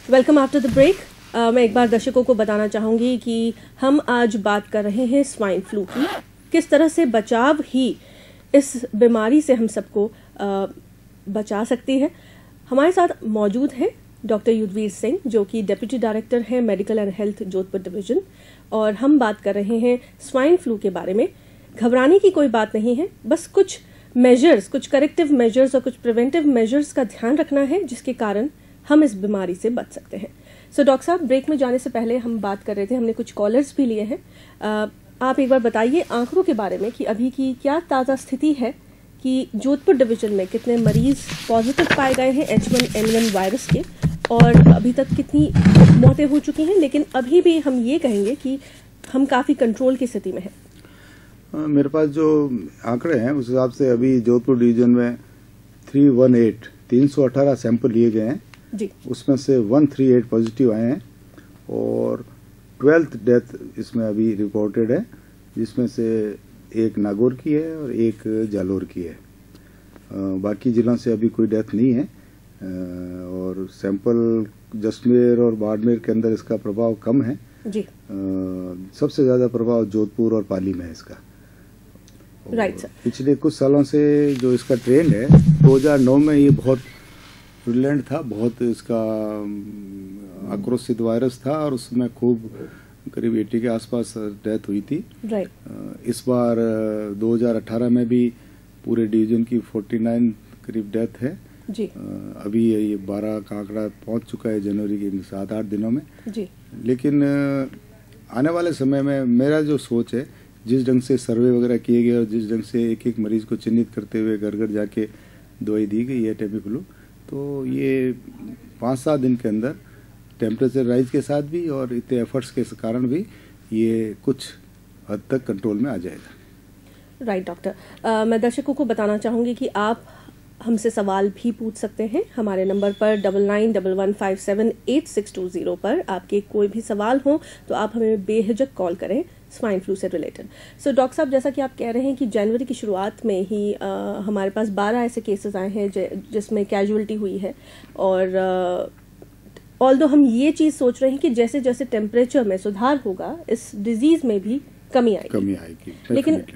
Welcome after the break. मैं एक बार दर्शकों को बताना चाहूँगी कि हम आज बात कर रहे हैं स्वाइन फ्लू की, किस तरह से बचाव ही इस बीमारी से हम सबको बचा सकती है। हमारे साथ मौजूद हैं डॉक्टर युद्धवीर सिंह, जो कि डिप्टी डायरेक्टर हैं medical and health Jodhpur division, और हम बात कर रहे हैं स्वाइन फ्लू के बारे में। घबराने की कोई बात नहीं है, बस कुछ मेजर्स, कुछ करेक्टिव मेजर्स और कुछ प्रिवेंटिव मेजर्स का ध्यान रखना है, जिसके कारण हम इस बीमारी से बच सकते हैं। सो डॉक्टर साहब, ब्रेक में जाने से पहले हम बात कर रहे थे, हमने कुछ कॉलर्स भी लिए हैं। आप एक बार बताइए आंकड़ों के बारे में कि अभी की क्या ताज़ा स्थिति है कि जोधपुर डिवीजन में कितने मरीज पॉजिटिव पाए गए हैं H1N1 वायरस के, और अभी तक कितनी मौतें हो चुकी हैं। लेकिन अभी भी हम ये कहेंगे कि हम काफ़ी कंट्रोल की स्थिति में हैं। मेरे पास जो आंकड़े हैं उस हिसाब से अभी जोधपुर डिवीजन में 318 सैंपल लिए गए हैं जी। उसमें से 138 पॉजिटिव आए हैं और 12th डेथ इसमें अभी रिपोर्टेड है, जिसमें से एक नागौर की है और एक जालोर की है। बाकी जिलों से अभी कोई डेथ नहीं है और सैंपल जैसलमेर और बाड़मेर के अंदर इसका प्रभाव कम है जी। सबसे ज्यादा प्रभाव जोधपुर और पाली में है इसका। Right sir. पिछले कुछ सालों से जो इसका ट्रेंड है, 2009 में ये बहुत प्रिलेंट था, बहुत इसका आक्रोशित वायरस था और उसमें खूब करीब 80 के आसपास डेथ हुई थी। राइट। इस बार 2018 में भी पूरे डिवीजन की 49 करीब डेथ है जी। अभी ये 12 का आंकड़ा पहुंच चुका है जनवरी के 7-8 दिनों में जी। लेकिन आने वाले समय में मेरा जो सोच है, जिस ढंग से सर्वे वगैरह किए गए और जिस ढंग से एक एक मरीज को चिन्हित करते हुए घर घर जाके दवाई दी गई है टेमीफ्लू, तो ये 5-7 दिन के अंदर टेम्परेचर राइज के साथ भी और इतने एफर्ट्स के कारण भी ये कुछ हद तक कंट्रोल में आ जाएगा। राइट डॉक्टर, मैं दर्शकों को बताना चाहूँगी कि आप हमसे सवाल भी पूछ सकते हैं हमारे नंबर पर 9911578620 पर। आपके कोई भी सवाल हो तो आप हमें बेहिचक कॉल करें स्वाइन फ्लू से रिलेटेड। सो डॉक्टर साहब, जैसा कि आप कह रहे हैं कि जनवरी की शुरुआत में ही हमारे पास 12 ऐसे केसेस आए हैं जिसमें कैजुअलिटी हुई है, और ऑल्दो हम ये चीज़ सोच रहे हैं कि जैसे जैसे टेम्परेचर में सुधार होगा इस डिजीज़ में भी कमी आएगी।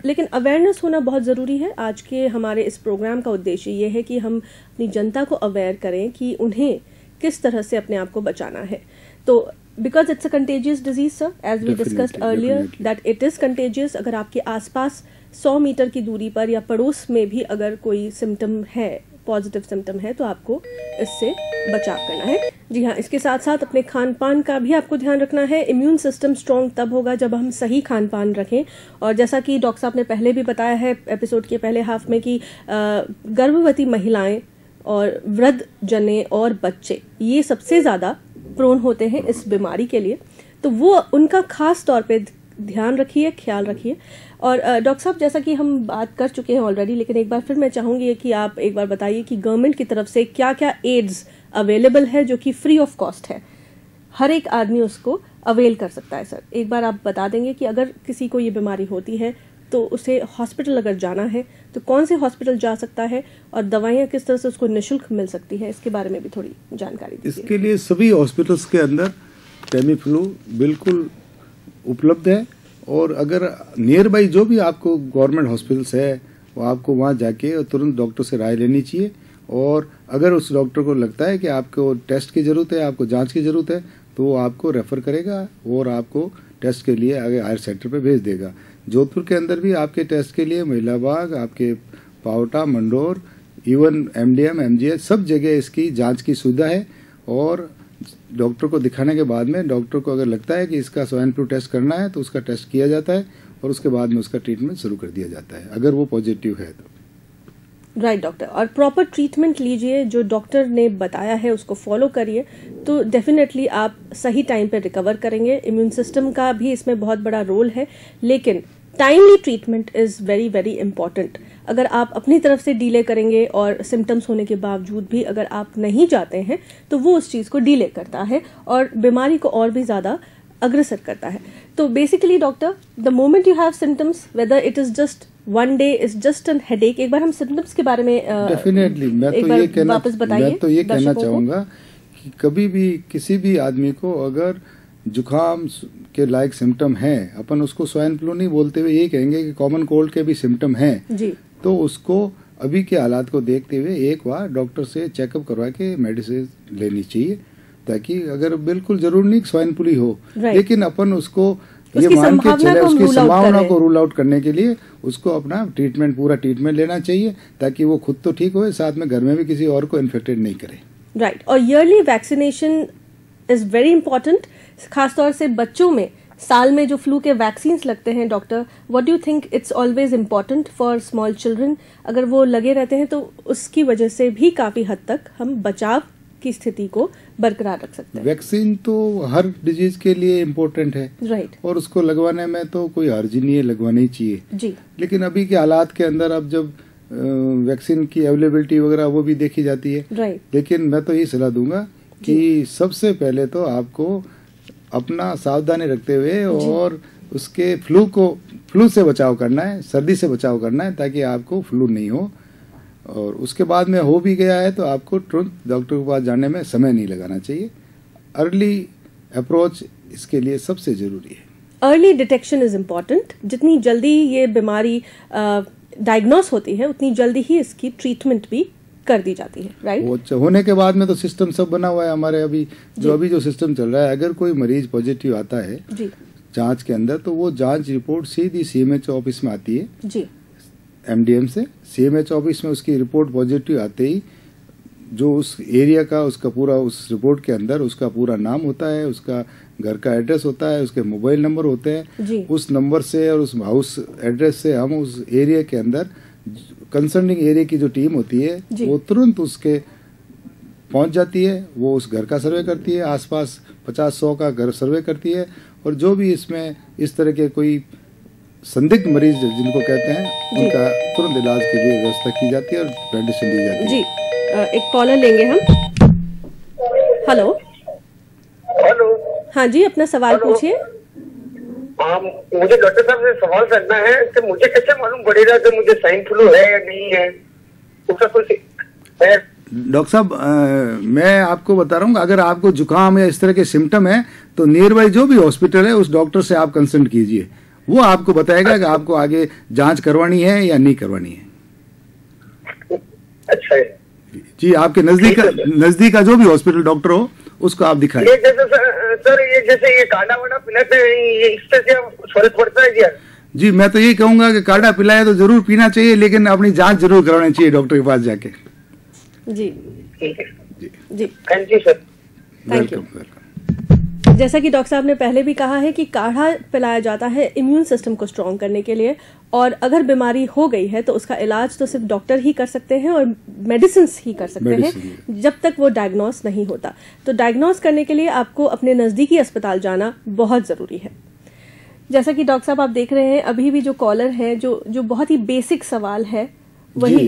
लेकिन अवेयरनेस होना बहुत ज़रूरी है। आज के हमारे इस प्रोग्राम का उद्देश्य ये है कि हम अपनी जनता को अवेयर करें कि उन्हें किस तरह से अपने आप को बचाना है। तो because it's a contagious disease sir, as we discussed earlier that it is contagious. अगर आपके आसपास 100 मीटर की दूरी पर या पड़ोस में भी अगर कोई सिम्टम है, पॉजिटिव सिम्टम है, तो आपको इससे बचाव करना है। जी हाँ, इसके साथ साथ अपने खान पान का भी आपको ध्यान रखना है। इम्यून सिस्टम स्ट्रॉन्ग तब होगा जब हम सही खान पान रखें, और जैसा कि डॉक्टर साहब ने पहले भी बताया है एपिसोड के पहले हाफ में कि गर्भवती महिलाएं और वृद्ध जने और बच्चे ये सबसे ज़्यादा प्रोन होते हैं इस बीमारी के लिए, तो वो उनका खास तौर पे ध्यान रखिए, ख्याल रखिए। और डॉक्टर साहब, जैसा कि हम बात कर चुके हैं ऑलरेडी, लेकिन एक बार फिर मैं चाहूँगी कि आप एक बार बताइए कि गवर्नमेंट की तरफ से क्या क्या एड्स अवेलेबल है जो कि फ्री ऑफ कॉस्ट है, हर एक आदमी उसको अवेल कर सकता है। सर, एक बार आप बता देंगे कि अगर किसी को ये बीमारी होती है तो उसे हॉस्पिटल अगर जाना है तो कौन से हॉस्पिटल जा सकता है, और दवाइयाँ किस तरह से उसको निःशुल्क मिल सकती है, इसके बारे में भी थोड़ी जानकारी दीजिए। इसके लिए सभी हॉस्पिटल्स के अंदर टेमीफ्लू बिल्कुल उपलब्ध है, और अगर नियर बाई जो भी आपको गवर्नमेंट हॉस्पिटल्स है वो आपको वहाँ जाके और तुरंत डॉक्टर से राय लेनी चाहिए। और अगर उस डॉक्टर को लगता है कि आपको टेस्ट की जरूरत है, आपको जांच की जरूरत है, तो वो आपको रेफर करेगा और आपको टेस्ट के लिए आगे हायर सेंटर पे भेज देगा। जोधपुर के अंदर भी आपके टेस्ट के लिए महिला बाग, आपके Paota, Mandore, even MDM, MGH सब जगह इसकी जांच की सुविधा है। और डॉक्टर को दिखाने के बाद में डॉक्टर को अगर लगता है कि इसका स्वाइन फ्लू टेस्ट करना है तो उसका टेस्ट किया जाता है और उसके बाद में उसका ट्रीटमेंट शुरू कर दिया जाता है अगर वो पॉजिटिव है तो। राइट डॉक्टर, और प्रॉपर ट्रीटमेंट लीजिए, जो डॉक्टर ने बताया है उसको फॉलो करिए, तो डेफिनेटली आप सही टाइम पे रिकवर करेंगे। इम्यून सिस्टम का भी इसमें बहुत बड़ा रोल है, लेकिन timely treatment is very very important. अगर आप अपनी तरफ से डिले करेंगे और सिम्टम्स होने के बावजूद भी अगर आप नहीं जाते हैं तो वो उस चीज़ को डिले करता है और बीमारी को और भी ज़्यादा अग्रसर करता है। तो basically doctor, the moment you have symptoms, whether it is just one day, is just an headache, एक बार हम सिम्टम्स के बारे में डेफिनेटली मैं तो ये कहना चाहूँगा कि कभी भी किसी भी आदमी को अगर जुकाम के लायक सिम्टम है, अपन उसको स्वाइन फ्लू नहीं बोलते हुए ये कहेंगे कि कॉमन कोल्ड के भी सिम्टम हैं जी, तो उसको अभी के हालात को देखते हुए एक बार डॉक्टर से चेकअप करवा के मेडिसिन लेनी चाहिए, ताकि अगर बिल्कुल जरूर नहीं स्वाइन फ्लू हो, लेकिन अपन उसको ये मान के चले उसकी संभावना को रूल आउट करने के लिए उसको अपना पूरा ट्रीटमेंट लेना चाहिए, ताकि वो खुद तो ठीक हो, साथ में घर में भी किसी और को इन्फेक्टेड नहीं करे। राइट, और yearly vaccination is very important, खासतौर से बच्चों में साल में जो फ्लू के वैक्सीन्स लगते हैं। Doctor, what do you think it's always important for small children? अगर वो लगे रहते हैं तो उसकी वजह से भी काफी हद तक हम बचाव की स्थिति को बरकरार रख सकते हैं। वैक्सीन तो हर डिजीज के लिए इम्पोर्टेंट है, राइट, और उसको लगवाने में तो कोई हर्ज नहीं है, लगवाना ही चाहिए जी। लेकिन अभी के हालात के अंदर अब जब वैक्सीन की अवेलेबिलिटी वगैरह वो भी देखी जाती है, राइट, लेकिन मैं तो ये सलाह दूंगा कि सबसे पहले तो आपको अपना सावधानी रखते हुए और उसके फ्लू से बचाव करना है, सर्दी से बचाव करना है, ताकि आपको फ्लू नहीं हो। और उसके बाद में हो भी गया है तो आपको तुरंत डॉक्टर के पास जाने में समय नहीं लगाना चाहिए। अर्ली अप्रोच इसके लिए सबसे जरूरी है। Early detection is important. जितनी जल्दी ये बीमारी डायग्नोस होती है उतनी जल्दी ही इसकी ट्रीटमेंट भी कर दी जाती है, राइट। होने के बाद में तो सिस्टम सब बना हुआ है हमारे अभी जो सिस्टम चल रहा है। अगर कोई मरीज पॉजिटिव आता है जी जांच के अंदर, तो वो जांच रिपोर्ट सीधी CMH ऑफिस में आती है जी, MDM से CMH ऑफिस में उसकी रिपोर्ट पॉजिटिव आते ही जो उस एरिया का उसका पूरा उस रिपोर्ट के अंदर उसका पूरा नाम होता है, उसका घर का एड्रेस होता है, उसके मोबाइल नंबर होते हैं, उस नंबर से और उस हाउस एड्रेस से हम उस एरिया के अंदर कंसर्निंग एरिया की जो टीम होती है वो तुरंत उसके पहुंच जाती है। वो उस घर का सर्वे करती है, आसपास 50-100 का घर सर्वे करती है, और जो भी इसमें इस तरह के कोई संदिग्ध मरीज जिनको कहते हैं उनका तुरंत इलाज के लिए व्यवस्था की जाती है और मेडिसिन दी जाती है। जी, एक कॉलर लेंगे हम। हेलो। हेलो। हाँ जी, अपना सवाल पूछिए। मुझे डॉक्टर साहब से सवाल करना है कि मुझे कैसे मालूम पड़ेगा कि मुझे स्वाइन फ्लू है या नहीं है, उसका कुछ है? डॉक्टर साहब, मैं आपको बता रहा हूँ, अगर आपको जुकाम या इस तरह के सिम्टम है तो नियर बाई जो भी हॉस्पिटल है उस डॉक्टर से आप कंसल्ट कीजिए। वो आपको बताएगा कि आपको आगे जांच करवानी है या नहीं करवानी है। अच्छा है जी, आपके नजदीक का जो भी हॉस्पिटल डॉक्टर हो उसको आप दिखाएं। ये जैसे सर ये काढ़ा वाड़ा पिलाते हैं, ये इससे क्या फर्क पड़ता है क्या? जी, मैं तो यही कहूंगा कि काढ़ा पिलाया तो जरूर पीना चाहिए, लेकिन अपनी जांच जरूर करवानी चाहिए डॉक्टर के पास जाके। जी ठीक है जी, थैंक यू सर। वेलकम। जैसा कि डॉक्टर साहब ने पहले भी कहा है कि काढ़ा पिलाया जाता है इम्यून सिस्टम को स्ट्रॉन्ग करने के लिए, और अगर बीमारी हो गई है तो उसका इलाज तो सिर्फ डॉक्टर ही कर सकते हैं और मेडिसिन ही कर सकते हैं जब तक वो डायग्नोस नहीं होता। तो डायग्नोस करने के लिए आपको अपने नजदीकी अस्पताल जाना बहुत जरूरी है। जैसा कि डॉक्टर साहब आप देख रहे हैं, अभी भी जो कॉलर है जो बहुत ही बेसिक सवाल है, वही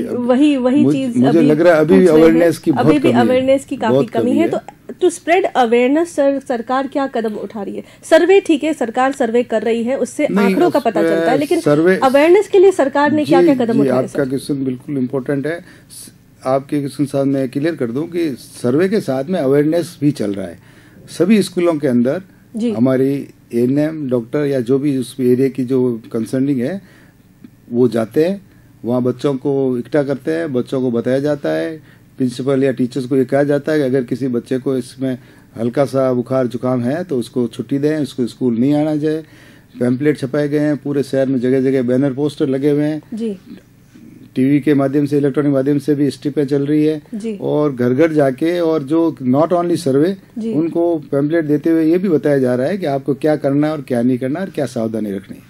चीज मुझे लग रहा है अभी अवेयरनेस की काफी कमी है। तो टू स्प्रेड अवेयरनेस सरकार क्या कदम उठा रही है? सर्वे, ठीक है, सरकार सर्वे कर रही है, उससे आंकड़ों का पता चलता है, लेकिन अवेयरनेस के लिए सरकार ने क्या क्या कदम उठाए? आपका क्वेश्चन बिल्कुल इम्पोर्टेंट है। आपके क्वेश्चन साथ मैं क्लियर कर दूं कि सर्वे के साथ में अवेयरनेस भी चल रहा है। सभी स्कूलों के अंदर हमारी एएनएम डॉक्टर या जो भी उस एरिया की जो कंसर्निंग है वो जाते हैं, वहाँ बच्चों को इकट्ठा करते हैं, बच्चों को बताया जाता है, प्रिंसिपल या टीचर्स को ये कहा जाता है कि अगर किसी बच्चे को इसमें हल्का सा बुखार जुकाम है तो उसको छुट्टी दें, उसको स्कूल नहीं आना जाए। पैम्पलेट छपाए गए हैं, पूरे शहर में जगह जगह बैनर पोस्टर लगे हुए हैं जी। टीवी के माध्यम से, इलेक्ट्रॉनिक माध्यम से भी स्ट्रिपें चल रही है जी। और घर घर जाके, और जो नॉट ओनली सर्वे, उनको पैम्पलेट देते हुए ये भी बताया जा रहा है कि आपको क्या करना है और क्या नहीं करना और क्या सावधानी रखनी है।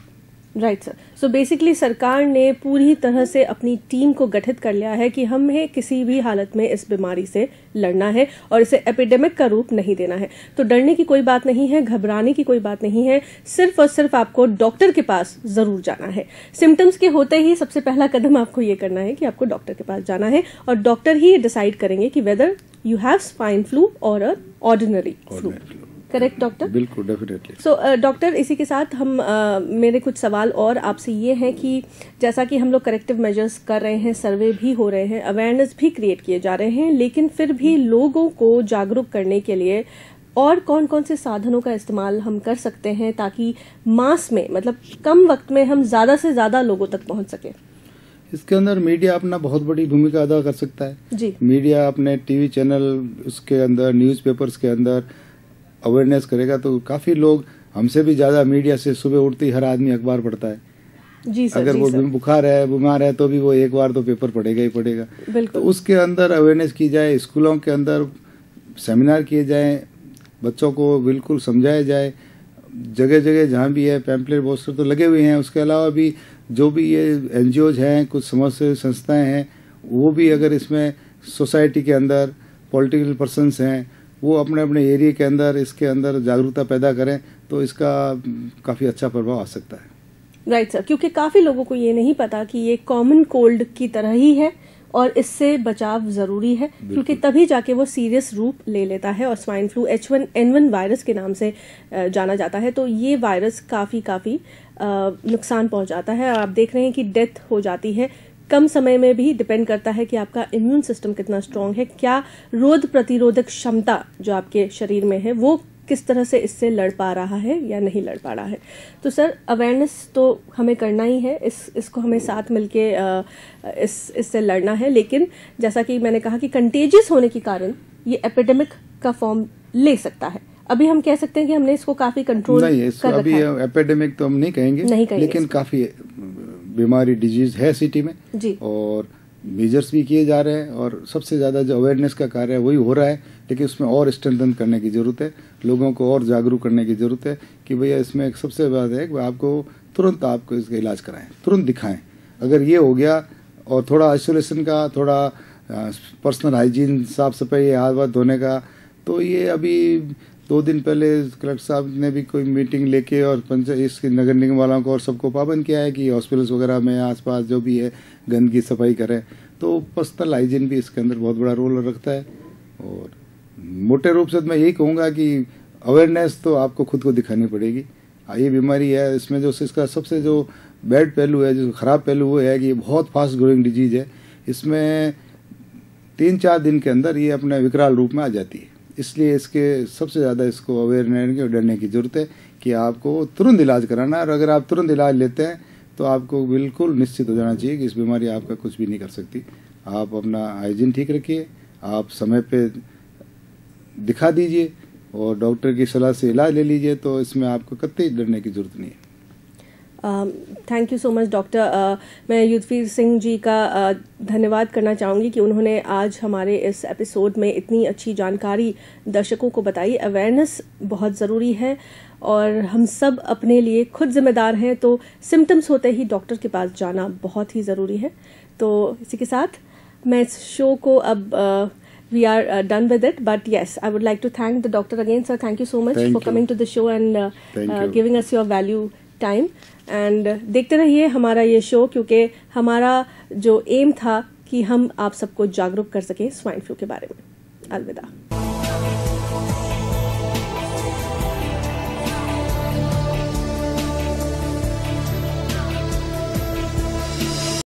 Right sir. सो बेसिकली सरकार ने पूरी तरह से अपनी टीम को गठित कर लिया है कि हमें किसी भी हालत में इस बीमारी से लड़ना है और इसे एपिडेमिक का रूप नहीं देना है। तो डरने की कोई बात नहीं है, घबराने की कोई बात नहीं है, सिर्फ और सिर्फ आपको डॉक्टर के पास जरूर जाना है। सिम्टम्स के होते ही सबसे पहला कदम आपको ये करना है कि आपको डॉक्टर के पास जाना है, और डॉक्टर ही डिसाइड करेंगे कि whether you have swine flu और a ordinary flu. Correct doctor? बिल्कुल, डेफिनेटली। सो डॉक्टर, इसी के साथ हम मेरे कुछ सवाल और आपसे ये हैं कि जैसा कि हम लोग करेक्टिव मेजर्स कर रहे हैं, सर्वे भी हो रहे हैं, अवेयरनेस भी क्रिएट किए जा रहे हैं, लेकिन फिर भी लोगों को जागरूक करने के लिए और कौन कौन से साधनों का इस्तेमाल हम कर सकते हैं ताकि मास में, मतलब कम वक्त में हम ज्यादा से ज्यादा लोगों तक पहुंच सके? इसके अंदर मीडिया अपना बहुत बड़ी भूमिका अदा कर सकता है जी। मीडिया अपने टीवी चैनल, उसके अंदर न्यूज़पेपर्स के अंदर अवेयरनेस करेगा तो काफी लोग, हमसे भी ज्यादा मीडिया से सुबह उठते ही हर आदमी अखबार पढ़ता है। जी सर, अगर जी वो सर। बुखार है, बीमार है, तो भी वो एक बार तो पेपर पढ़ेगा ही पढ़ेगा। तो उसके अंदर अवेयरनेस की जाए, स्कूलों के अंदर सेमिनार किए जाए, बच्चों को बिल्कुल समझाया जाए, जगह जगह जहाँ भी है पैम्पलेट पोस्टर तो लगे हुए हैं। उसके अलावा भी जो भी ये एनजीओज हैं, कुछ समाज सेवी संस्थाएं हैं, वो भी अगर इसमें सोसाइटी के अंदर पॉलिटिकल पर्सन्स हैं, वो अपने अपने एरिया के अंदर इसके अंदर जागरूकता पैदा करें तो इसका काफी अच्छा प्रभाव आ सकता है। राइट सर, क्योंकि काफी लोगों को ये नहीं पता कि ये कॉमन कोल्ड की तरह ही है और इससे बचाव जरूरी है, क्योंकि तभी जाके वो सीरियस रूप ले लेता है और स्वाइन फ्लू H1N1 वायरस के नाम से जाना जाता है। तो ये वायरस काफी नुकसान पहुंचाता है और आप देख रहे हैं कि डेथ हो जाती है कम समय में भी। डिपेंड करता है कि आपका इम्यून सिस्टम कितना स्ट्रांग है, क्या रोग प्रतिरोधक क्षमता जो आपके शरीर में है वो किस तरह से इससे लड़ पा रहा है या नहीं लड़ पा रहा है। तो सर, अवेयरनेस तो हमें करना ही है, इसको हमें साथ मिलके इससे लड़ना है। लेकिन जैसा कि मैंने कहा कि कंटेजियस होने के कारण ये एपिडेमिक का फॉर्म ले सकता है। अभी हम कह सकते हैं कि हमने इसको काफी कंट्रोल कर रखा है। अभी एपिडेमिक तो हम नहीं कहेंगे, लेकिन काफी बीमारी डिजीज है सिटी में जी। और मेजर्स भी किए जा रहे हैं और सबसे ज्यादा जो अवेयरनेस का कार्य है वही हो रहा है, लेकिन उसमें और स्ट्रेंथन करने की जरूरत है, लोगों को और जागरूक करने की जरूरत है कि भैया इसमें एक सबसे बात है कि आपको तुरंत आपको इसका इलाज कराएं, तुरंत दिखाएं। अगर ये हो गया और थोड़ा आइसोलेशन का, थोड़ा पर्सनल हाइजीन, साफ सफाई, हाथ वाथ धोने का, तो ये अभी 2 दिन पहले कलेक्टर साहब ने भी कोई मीटिंग लेके और पंचायत इसके नगर निगम वालों को और सबको पाबंद किया है कि हॉस्पिटल्स वगैरह में आसपास जो भी है गंदगी सफाई करें। तो पर्सनल हाइजीन भी इसके अंदर बहुत बड़ा रोल रखता है। और मोटे रूप से मैं यही कहूँगा कि अवेयरनेस तो आपको खुद को दिखानी पड़ेगी। ये बीमारी है, इसमें जो इसका सबसे जो बैड पहलू है, जो खराब पहलू वो है कि ये बहुत फास्ट ग्रोइंग डिजीज है। इसमें 3-4 दिन के अंदर ये अपने विकराल रूप में आ जाती है। इसलिए इसके सबसे ज़्यादा इसको अवेयर रहने की और डरने की ज़रूरत है कि आपको तुरंत इलाज कराना है। और अगर आप तुरंत इलाज लेते हैं तो आपको बिल्कुल निश्चित हो जाना चाहिए कि इस बीमारी आपका कुछ भी नहीं कर सकती। आप अपना हाइजीन ठीक रखिए, आप समय पे दिखा दीजिए और डॉक्टर की सलाह से इलाज ले लीजिए, तो इसमें आपको कतई डरने की ज़रूरत नहीं है। Thank you so much doctor. मैं युद्धवीर सिंह जी का धन्यवाद करना चाहूँगी कि उन्होंने आज हमारे इस एपिसोड में इतनी अच्छी जानकारी दर्शकों को बताई। अवेयरनेस बहुत ज़रूरी है और हम सब अपने लिए खुद जिम्मेदार हैं, तो सिम्टम्स होते ही डॉक्टर के पास जाना बहुत ही ज़रूरी है। तो इसी के साथ मैं इस शो को अब we are done with it, but yes, I would like to thank the doctor again, sir. Thank you so much for coming to the show and giving us your value time. And देखते रहिए हमारा ये show, क्योंकि हमारा जो M था कि हम आप सबको जागरूक कर सकें स्वाइन फ्लू के बारे में। अलविदा।